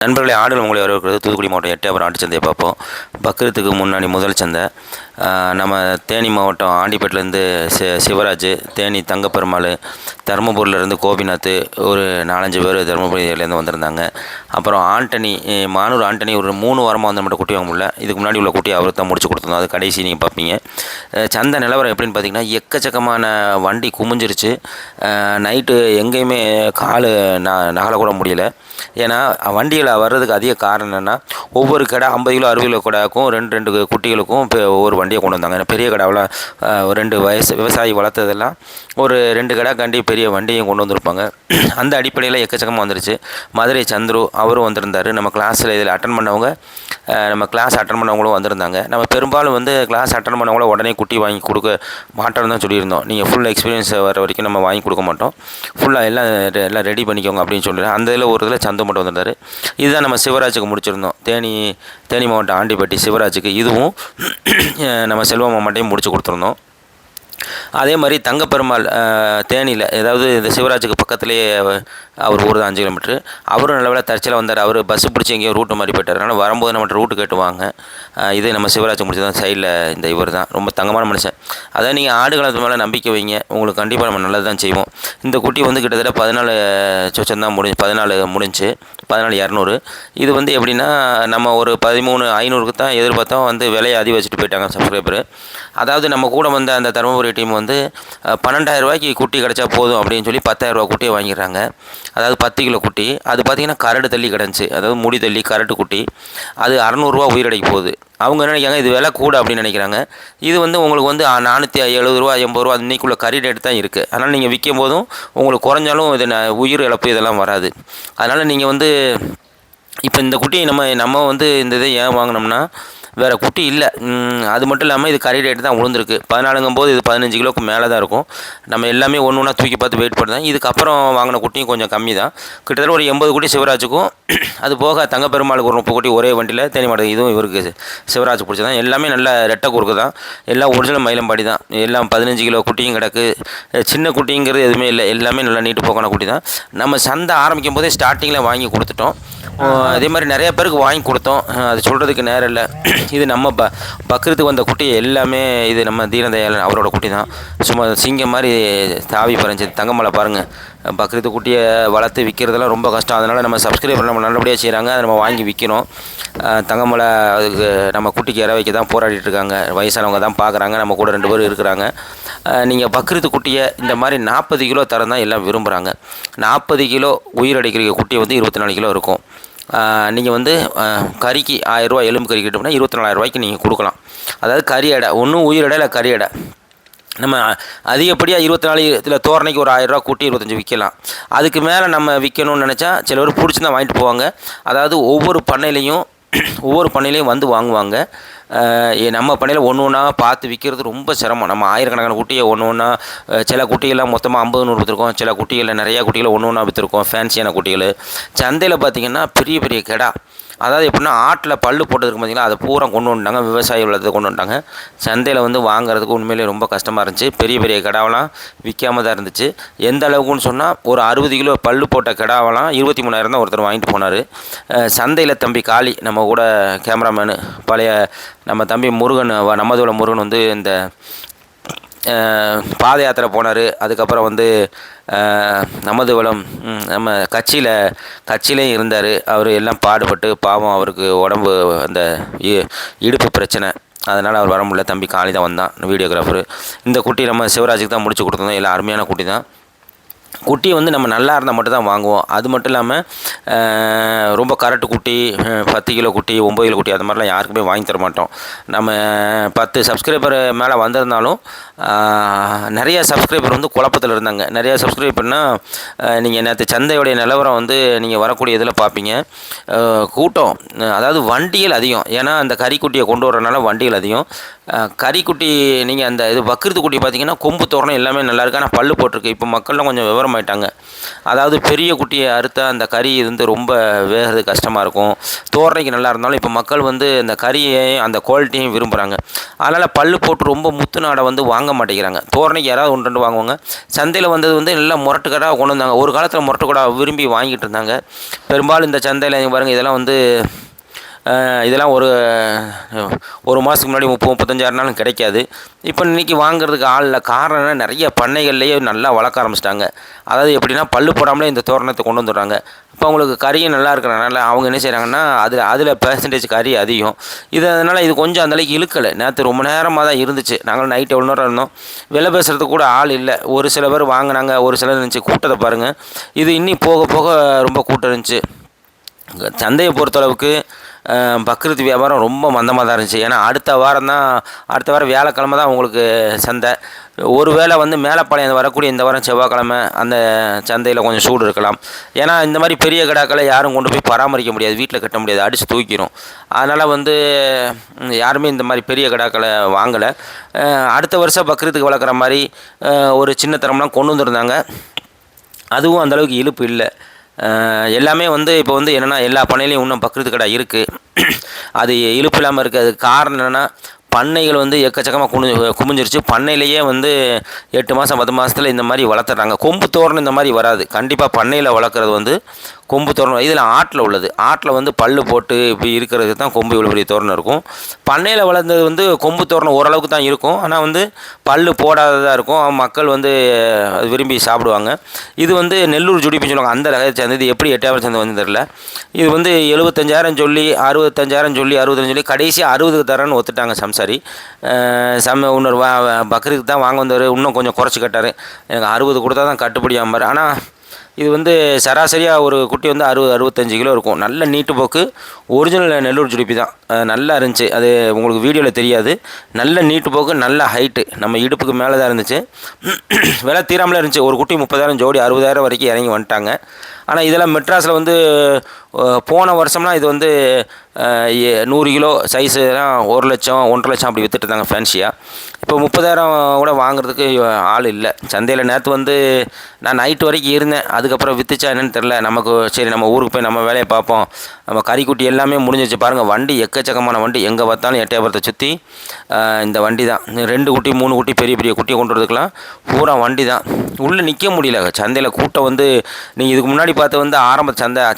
நண்பர்களே, ஆடுகள் உங்களை வரவேற்கிறது. தூத்துக்குடி மாவட்டம் எட்டயபுரம் ஆட்டு சந்தையை பார்ப்போம். பக்ரீத்துக்கு முன்னாடி முதல் சந்தை. நம்ம தேனி மாவட்டம் ஆண்டிப்பேட்டிலேருந்து சிவராஜ், தேனி தங்கப்பெருமாள், தருமபுரியிலேருந்து கோபிநாத், ஒரு 4-5 பேர் தருமபுரியிலேருந்து வந்திருந்தாங்க. அப்புறம் ஆண்டனி, மானூர் ஆண்டனி ஒரு 3 வாரமாக வந்து நம்மகிட்ட குட்டி வாங்க முடியல. இதுக்கு முன்னாடி உள்ள குட்டி அவருக்கு தான் முடிச்சு கொடுத்துருந்தோம். அது கடைசி நீங்கள் பார்ப்பீங்க. சந்தை நிலவரம் எப்படின்னு பார்த்தீங்கன்னா, எக்கச்சக்கமான வண்டி குமிஞ்சிருச்சு. நைட்டு எங்கேயுமே கால் நகலக்கூட முடியல. ஏன்னா வண்டியில் வர்றதுக்கு அதிக காரணம் என்னென்னா, ஒவ்வொரு கடை 50 கிலோ 60 கிலோ கடாக்கும் 2 குட்டிகளுக்கும் இப்போ ஒவ்வொரு வண்டியை கொண்டு வந்தாங்க. ஏன்னா பெரிய கடாவில் 2 விவசாயி வளர்த்ததெல்லாம் ஒரு 2 கடாக்காண்டி பெரிய வண்டியும் கொண்டு வந்திருப்பாங்க. அந்த அடிப்படையில் எக்கச்சக்கமாக வந்துருச்சு. மதுரை சந்துரு அவரும் வந்திருந்தார். நம்ம கிளாஸில் இதில் அட்டன் பண்ணவங்க, நம்ம கிளாஸ் அட்டன் பண்ணவங்களும் வந்திருந்தாங்க. நம்ம பெரும்பாலும் வந்து கிளாஸ் அட்டன் பண்ணவங்கள உடனே குட்டி வாங்கி கொடுக்க மாட்டோம்னு தான் சொல்லியிருந்தோம். நீங்கள் ஃபுல் எக்ஸ்பீரியன்ஸ் வர வரைக்கும் நம்ம வாங்கி கொடுக்க மாட்டோம், ஃபுல்லாக எல்லாம் ரெடி பண்ணிக்கோங்க அப்படின்னு சொல்லிடுறேன். அந்த இதில் ஒரு இதில் சந்து மட்டும் வந்திருந்தார். இதுதான் நம்ம சிவராஜுக்கு முடிச்சிருந்தோம். தேனி மாவட்டம் ஆண்டிப்பட்டி சிவராஜுக்கு. இதுவும் நம்ம செல்வம் மாமாட்டையும் முடிச்சு கொடுத்துருந்தோம். அதே மாதிரி தங்கப்பெருமாள் தேனியில், அதாவது இந்த சிவராஜுக்கு பக்கத்துலேயே அவர் ஊர் தான் 5 கிலோமீட்ரு. அவரும் நல்லவேளை தற்செயலாக வந்தார். அவர் பஸ்ஸு பிடிச்சி எங்கேயோ ரூட்டு மாதிரி போயிட்டார். அதனால் வரும்போது நம்மகிட்ட ரூட்டு கேட்டுவாங்க. இது நம்ம சிவராஜ் முடிச்சு தான் சைடில் இந்த இவர் தான் ரொம்ப தங்கமான மனுஷன். அதான் நீங்கள் ஆடுகளத்து மேலே நம்பிக்கை வைங்க, உங்களுக்கு கண்டிப்பாக நம்ம நல்லது தான் செய்வோம். இந்த குட்டி வந்து கிட்டத்தட்ட 14 சொச்சம் தான் 14 முடிஞ்சு 14,200. இது வந்து எப்படின்னா, நம்ம ஒரு 13,500க்கு தான் எதிர்பார்த்தோம். வந்து விலையை அதிக வச்சுட்டு போயிட்டாங்க சப்ஸ்கிரைபர். அதாவது நம்ம கூட வந்த அந்த தருமபுரி டீம் வந்து 12,000 ரூபாய்க்கு குட்டி கிடச்சா போதும் அப்படின்னு சொல்லி 10,000 ரூபா குட்டியை வாங்கிடுறாங்க. அதாவது 10 கிலோ குட்டி. அது பார்த்திங்கன்னா கரடு தள்ளி கிடந்துச்சு, அதாவது முடி தள்ளி கரட்டு குட்டி. அது 600 ரூபா உயிரடைக்கு போகுது. அவங்க என்ன நினைக்கிறாங்க, இது விலை கூட அப்படின்னு நினைக்கிறாங்க. இது வந்து உங்களுக்கு வந்து 470 ரூபா 80 ரூபா இன்றைக்குள்ள கறி ரேட்டு தான் இருக்குது. அதனால் நீங்கள் விற்கும் போதும் உங்களுக்கு குறைஞ்சாலும் இது உயிர் இழப்பு இதெல்லாம் வராது. அதனால் நீங்கள் வந்து இப்போ இந்த குட்டியை நம்ம வந்து இந்த இதை ஏன் வாங்கினோம்னா, வேறு குட்டி இல்லை. அது மட்டும் இல்லாமல் இது கறி ரேட்டு தான் விழுந்திருக்கு. 14ங்கும்போது இது 15 கிலோவுக்கு மேலே தான் இருக்கும். நம்ம எல்லாமே ஒன்று ஒன்றா தூக்கி பார்த்து வெயிட் பண்ணுறோம். இதுக்கப்புறம் வாங்கின குட்டியும் கொஞ்சம் கம்மி தான். கிட்டத்தட்ட ஒரு 80 குட்டி சிவராஜுக்கும், அது போக தங்கப்பெருமாளுக்கு ஒரு 30 குட்டி ஒரே வண்டியில் தேனி மாடு. இதுவும் இவருக்கு சிவராஜ் பிடிச்சி தான். எல்லாமே நல்ல ரெட்டை குறுக்கு தான், எல்லாம் ஒரிஜினல் மயிலம்பாடி தான். எல்லாம் 15 கிலோ குட்டியும் கிடக்கு. சின்ன குட்டிங்கிறது எதுவுமே இல்லை, எல்லாமே நல்லா நீட்டு போக்கான குட்டி தான். நம்ம சந்தை ஆரம்பிக்கும் போதே ஸ்டார்டிங்கில் வாங்கி கொடுத்துட்டோம். அதே மாதிரி நிறைய பேருக்கு வாங்கி கொடுத்தோம். அது சொல்கிறதுக்கு நேரம் இல்லை. இது நம்ம பக்ரீத்துக்கு வந்த குட்டி எல்லாமே இது நம்ம தீனதயாளன் அவரோட குட்டி தான். சும்மா சிங்கம் மாதிரி தாவி பறஞ்சு தங்கமலை பாருங்கள். பக்ரீத்து குட்டியை வளர்த்து விற்கிறதெல்லாம் ரொம்ப கஷ்டம். அதனால் நம்ம சப்ஸ்கிரைபர் நம்ம நல்லபடியாக செய்கிறாங்க, அதை நம்ம வாங்கி விற்கிறோம். தங்கமலை அதுக்கு நம்ம குட்டிக்கு இற வைக்க தான் போராடிட்டு இருக்காங்க. வயசானவங்க தான் பார்க்குறாங்க, நம்ம கூட 2 பேர் இருக்கிறாங்க. நீங்கள் பக்ரீத்து குட்டியை இந்த மாதிரி 40 கிலோ தரம் தான் எல்லாம் விரும்புகிறாங்க. 40 கிலோ உயிரடைக்கிற குட்டியை வந்து 24 கிலோ இருக்கும். நீங்கள் வந்து கறிக்கு 1000 ரூபா எலும்பு கறி கிட்டோம்னா 24,000 ரூபாய்க்கு நீங்கள் கொடுக்கலாம். அதாவது கறி எடை ஒன்றும் உயிர் எடை இல்லை, கறி எடை. நம்ம அதிகப்படியாக 24 இதில் தோரணைக்கு ஒரு 1000 ரூபா கூட்டி 25 விற்கலாம். அதுக்கு மேலே நம்ம விற்கணும்னு நினச்சா சில பேர் பிடிச்சி தான் வாங்கிட்டு போவாங்க. அதாவது ஒவ்வொரு பண்ணையிலையும் வந்து வாங்குவாங்க. நம்ம பண்ணையில் ஒன்று ஒன்றா பார்த்து விற்கிறது ரொம்ப சிரமம். நம்ம ஆயிரக்கணக்கான குட்டியை ஒன்று ஒன்றா, சில குட்டிகள்லாம் மொத்தமாக 50 100 விற்றுருக்கோம். சில குட்டிகளில் நிறையா குட்டிகளை ஒன்று ஒன்றா விற்றுருக்கோம், ஃபேன்சியான குட்டிகள். சந்தையில் பார்த்திங்கன்னா பெரிய பெரிய கிடா, அதாவது எப்படின்னா ஆட்டில் பல்லு போட்டதுக்கு பார்த்திங்கன்னா அதை பூரா கொண்டு வந்துட்டாங்க. விவசாய வளர்த்து கொண்டு வந்துட்டாங்க. சந்தையில் வந்து வாங்குறதுக்கு உண்மையிலே ரொம்ப கஷ்டமாக இருந்துச்சு. பெரிய பெரிய கிடாவெல்லாம் விற்காம தான் இருந்துச்சு. எந்த அளவுக்குன்னு சொன்னால், ஒரு 60 கிலோ பல்லு போட்ட கிடாவெல்லாம் 23,000 தான் ஒருத்தர் வாங்கிட்டு போனார். சந்தையில் தம்பி காளி, நம்ம கூட கேமராமேனு பழைய நம்ம தம்பி முருகன், நமதுல முருகன் வந்து இந்த பாத யாத்திரை போனார். அதுக்கப்புறம் வந்து நமது வளம் நம்ம கட்சியிலையும் இருந்தார். அவர் எல்லாம் பாடுபட்டு பாவம், அவருக்கு உடம்பு அந்த இடுப்பு பிரச்சனை, அதனால் அவர் வர முடியல. தம்பி காளி தான் வந்தான், வீடியோகிராஃபரு. இந்த குட்டி நம்ம சிவராஜுக்கு தான் முடிச்சு கொடுத்துருந்தோம். எல்லாம் அருமையான குட்டி தான். குட்டியை வந்து நம்ம நல்லா இருந்தால் மட்டும் தான் வாங்குவோம். அது மட்டும் இல்லாமல் ரொம்ப கரட்டு குட்டி, 10 கிலோ குட்டி, 9 கிலோ குட்டி அது மாதிரிலாம் யாருக்குமே வாங்கி தர மாட்டோம். நம்ம 10 சப்ஸ்கிரைபர் மேலே வந்திருந்தாலும் நிறைய சப்ஸ்கிரைபர் வந்து குழப்பத்தில் இருந்தாங்க. நிறையா சப்ஸ்கிரைபர்னால், நீங்கள் நேற்று சந்தையுடைய நிலவரம் வந்து நீங்கள் வரக்கூடிய இதில் பார்ப்பீங்க. கூட்டம், அதாவது வண்டிகள் அதிகம். ஏன்னா அந்த கறிக்குட்டியை கொண்டு வரனால வண்டிகள் அதிகம். கறிக்குட்டி நீங்கள் அந்த இது பக்ரீத்து குட்டி பார்த்தீங்கன்னா கொம்பு தோரணம் எல்லாமே நல்லாயிருக்கு. ஆனால் பல்லு போட்டிருக்கு. இப்போ மக்கள்லாம் கொஞ்சம் விவரமாயிட்டாங்க. அதாவது பெரிய குட்டியை அறுத்தா அந்த கறி வந்து ரொம்ப வேகிறது கஷ்டமாக இருக்கும். தோரணைக்கு நல்லா இருந்தாலும் இப்போ மக்கள் வந்து அந்த கறியையும் அந்த குவாலிட்டியும் விரும்புகிறாங்க. அதனால் பல்லு போட்டு ரொம்ப முத்து நாடை வந்து வாங்க மாட்டேங்கிறாங்க. தோரணைக்கு யாராவது 1 2 வாங்குவாங்க. சந்தையில் வந்தது வந்து எல்லாம் முரட்டுக்கடாக கொண்டு வந்தாங்க. ஒரு காலத்தில் முரட்டுக்கடா விரும்பி வாங்கிட்டு இருந்தாங்க. பெரும்பாலும் இந்த சந்தையில் பாருங்கள், இதெல்லாம் ஒரு மாதத்துக்கு முன்னாடி 30-35 நாளும் கிடைக்காது. இப்போ இன்றைக்கி வாங்குறதுக்கு ஆள் இல்லை. காரணம் நிறைய பண்ணைகள்லேயே நல்லா வளர்க்க ஆரம்பிச்சிட்டாங்க. அதாவது எப்படின்னா பல்லு போடாமலே இந்த தோரணத்தை கொண்டு வந்துடுறாங்க. இப்போ அவங்களுக்கு கறியும் நல்லா இருக்கிறனால அவங்க என்ன செய்கிறாங்கன்னா அதில் பெர்சன்டேஜ் கறி அதிகம். அதனால் இது கொஞ்சம் அந்தளவுக்கு இழுக்கலை. நேற்று ரொம்ப நேரமாக தான் இருந்துச்சு. நாங்களும் நைட்டு எவ்வளோ நேரம் இருந்தோம். விலை பேசுகிறதுக்கு கூட ஆள் இல்லை. ஒரு சில பேர் வாங்கினாங்க, ஒரு சிலர் இருந்துச்சு. கூட்டத்தை பாருங்கள். இது இன்னும் போக போக ரொம்ப கூட்டம் இருந்துச்சு. சந்தையை பொறுத்தளவுக்கு பக்ரீத் வியாபாரம் ரொம்ப மந்தமாக தான் இருந்துச்சு. ஏன்னா அடுத்த வாரம் வியாழக்கிழமை தான் உங்களுக்கு சந்தை. ஒரு வேளை வந்து மேலப்பாளையம் வரக்கூடிய இந்த வாரம் செவ்வாய்க்கிழமை அந்த சந்தையில் கொஞ்சம் சூடு இருக்கலாம். ஏன்னா இந்த மாதிரி பெரிய கிடாக்களை யாரும் கொண்டு போய் பராமரிக்க முடியாது, வீட்டில் கட்ட முடியாது, அடித்து தூக்கிடும். அதனால் வந்து யாருமே இந்த மாதிரி பெரிய கிடாக்களை வாங்கலை. அடுத்த வருஷம் பக்ரீத்துக்கு வளர்க்குற மாதிரி ஒரு சின்ன தரம்லாம் கொண்டு வந்துருந்தாங்க. அதுவும் அந்தளவுக்கு இழுப்பு இல்லை. எல்லாமே வந்து இப்போ வந்து என்னென்னா எல்லா பண்ணையிலையும் இன்னும் பக்ரீத்து கடை இருக்குது. அது இழுப்பு இல்லாமல் இருக்குது. அதுக்கு காரணம் என்னென்னா பண்ணைகள் வந்து எக்கச்சக்கமாக குமிஞ்சிருச்சு. பண்ணையிலேயே வந்து 8 மாதம் 10 மாதத்தில் இந்த மாதிரி வளர்த்துறாங்க. கொம்பு தோரணம் இந்த மாதிரி வராது. கண்டிப்பாக பண்ணையில் வளர்க்குறது வந்து கொம்பு தோரணம். இதில் ஆட்டில் உள்ளது. ஆட்டில் வந்து பல்லு போட்டு இப்படி இருக்கிறது தான் கொம்பு இவ்வளோ பெரிய தோரணம் இருக்கும். பண்ணையில் வளர்ந்தது வந்து கொம்பு தோரணம் ஓரளவுக்கு தான் இருக்கும். ஆனால் வந்து பல்லு போடாததாக இருக்கும். மக்கள் வந்து அது விரும்பி சாப்பிடுவாங்க. இது வந்து நெல்லூர் ஜுடிப்புன்னு சொல்லுவாங்க. அந்த ரகத்தை சேர்ந்தது. இது எப்படி 8ஆவது சேர்ந்து வந்து தெரில. இது வந்து 75,000 சொல்லி 65,000 சொல்லி 65 சொல்லி கடைசி 60 தரேன்னு ஒத்துட்டாங்க சம்சாரி. இன்னொரு பக்ரீத்துக்கு தான் வாங்க வந்தவர் இன்னும் கொஞ்சம் குறைச்சி கட்டார். எனக்கு 60 கொடுத்தா தான் கட்டுப்படி ஆமார். ஆனால் இது வந்து சராசரியாக ஒரு குட்டி வந்து 60-65 கிலோ இருக்கும். நல்ல நீட்டு போக்கு. ஒரிஜினல் நெல்லூர் ஜுடிப்பி தான். நல்லா இருந்துச்சு. அது உங்களுக்கு வீடியோவில் தெரியாது. நல்ல நீட்டு போக்கு, நல்ல ஹைட்டு. நம்ம இடுப்புக்கு மேலே தான் இருந்துச்சு. விலை தீராமலே இருந்துச்சு. ஒரு குட்டி 30,000 ஜோடி 60,000 வரைக்கும் இறங்கி வந்துட்டாங்க. ஆனால் இதெல்லாம் மெட்ராஸில் வந்து போன வருஷம்லாம் இது வந்து 100 கிலோ சைஸுலாம் 1 லட்சம் 1.5 லட்சம் அப்படி விற்றுட்டு இருந்தாங்க ஃபேன்சியாக. இப்போ 30,000 கூட வாங்குறதுக்கு ஆள் இல்லை சந்தையில். நேற்று வந்து நான் நைட்டு வரைக்கும் இருந்தேன். அதுக்கப்புறம் விற்றுச்சா என்னன்னு தெரில. நமக்கு சரி நம்ம ஊருக்கு போய் நம்ம வேலையை பார்ப்போம். நம்ம கறிக்குட்டி எல்லாமே முடிஞ்சிச்சு. பாருங்கள், வண்டி எக்கச்சக்கமான வண்டி. எங்கே பார்த்தாலும் எட்டயபுரத்தை சுற்றி இந்த வண்டி தான். 2 குட்டி 3 குட்டி பெரிய பெரிய குட்டியை கொண்டு வரதுக்கெலாம் பூரா வண்டி தான். உள்ளே நிற்க முடியல. சந்தையில் கூட்டம் வந்து நீங்கள் இதுக்கு முன்னாடி பார்த்து வந்து ஆரம்ப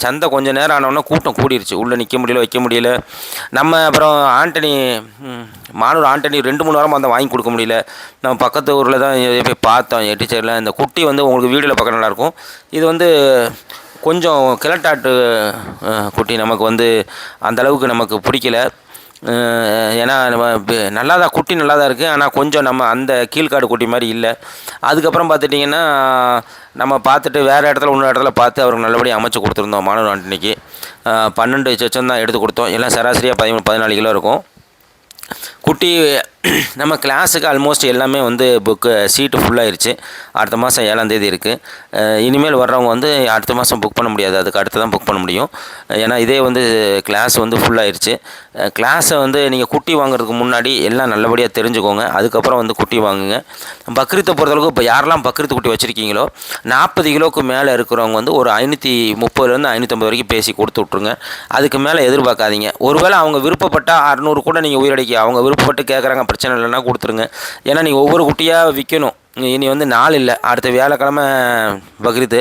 சந்தை கொஞ்சம் நேரம் ஆனோன்னா கூட்டம் கூடிருச்சு. உள்ளே நிற்க முடியல, வைக்க முடியல. நம்ம அப்புறம் மானூர் ஆண்டனி 2-3 வாரமாக வந்து வாங்கி கொடுக்க முடியல. நம்ம பக்கத்து ஊரில் தான் போய் பார்த்தோம். டீச்சரில் இந்த குட்டி வந்து உங்களுக்கு வீடியோவில் பார்க்க நல்லாயிருக்கும். இது வந்து கொஞ்சம் கிழட்டாட்டு குட்டி. நமக்கு வந்து அந்தளவுக்கு நமக்கு பிடிக்கல. ஏன்னா நம்ம நல்லா தான் குட்டி நல்லா தான் இருக்குது. ஆனால் கொஞ்சம் நம்ம அந்த கீழ்காடு குட்டி மாதிரி இல்லை. அதுக்கப்புறம் பார்த்துட்டிங்கன்னா நம்ம பார்த்துட்டு வேறு இன்னொரு இடத்துல பார்த்து அவருக்கு நல்லபடியாக அமைச்சு கொடுத்துருந்தோம். மாணவர் ஆண்டனிக்கு 12 சொச்சம் தான் எடுத்து கொடுத்தோம். எல்லாம் சராசரியாக 13-14 கிலோ இருக்கும் குட்டி. நம்ம கிளாஸுக்கு ஆல்மோஸ்ட் எல்லாமே வந்து சீட்டு ஃபுல்லாகிருச்சு. அடுத்த மாதம் 7ஆம் தேதி இருக்குது. இனிமேல் வர்றவங்க வந்து அடுத்த மாதம் புக் பண்ண முடியாது. அதுக்கு அடுத்து தான் புக் பண்ண முடியும். ஏன்னா இதே வந்து கிளாஸ் வந்து ஃபுல்லாகிருச்சு. கிளாஸை வந்து நீங்கள் குட்டி வாங்குறதுக்கு முன்னாடி எல்லாம் நல்லபடியாக தெரிஞ்சுக்கோங்க. அதுக்கப்புறம் வந்து குட்டி வாங்குங்க. பக்ரீத்தை பொறுத்தளவுக்கு இப்போ யாரெல்லாம் பக்ரீத்து குட்டி வச்சுருக்கீங்களோ 40 கிலோவுக்கு மேலே இருக்கிறவங்க வந்து ஒரு 530 550 வரைக்கும் பேசி கொடுத்து விட்ருங்க. அதுக்கு மேலே எதிர்பார்க்காதீங்க. ஒருவேளை அவங்க விருப்பப்பட்டால் 600 கூட நீங்கள் உயிரடிக்க, அவங்க விருப்பப்பட்டு கேட்குறாங்க, பிரச்சனை இல்லைன்னா கொடுத்துருங்க. ஏன்னா நீங்கள் ஒவ்வொரு குட்டியாக விற்கணும். இனி வந்து நாள் இல்லை. அடுத்த வியாழக்கிழமை பக்ரீத்து.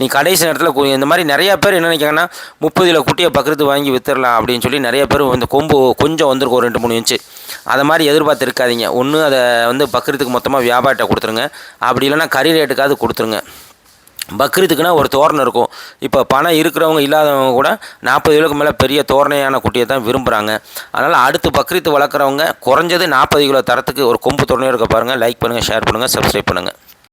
நீ கடைசி நேரத்தில் இந்த மாதிரி நிறையா பேர் என்ன நினைக்கிறாங்கன்னா 30 கிலோ குட்டியை பக்ரீத்து வாங்கி விற்றுடலாம் அப்படின்னு சொல்லி நிறைய பேர் இந்த கொம்பு கொஞ்சம் வந்திருக்கும், ஒரு 2-3 இன்ச்சு. அதை மாதிரி எதிர்பார்த்து இருக்காதீங்க. ஒன்று அதை வந்து பக்ரீத்துக்கு மொத்தமாக வியாபாரத்தை கொடுத்துருங்க. அப்படி இல்லைன்னா கறி ரேட்டுக்காவது கொடுத்துருங்க. பக்ரீத்துக்குன்னா ஒரு தோரணை இருக்கும். இப்போ பணம் இருக்கிறவங்க இல்லாதவங்க கூட 40 கிலோக்கு மேலே பெரிய தோரணையான குட்டியை தான் விரும்புகிறாங்க. அதனால் அடுத்து பக்ரீத்து வளர்க்குறவங்க குறைஞ்சது 40 கிலோ தரத்துக்கு ஒரு கொம்பு தோரணையாக இருக்க பாருங்கள். லைக் பண்ணுங்கள், ஷேர் பண்ணுங்கள், சப்ஸ்கிரைப் பண்ணுங்கள்.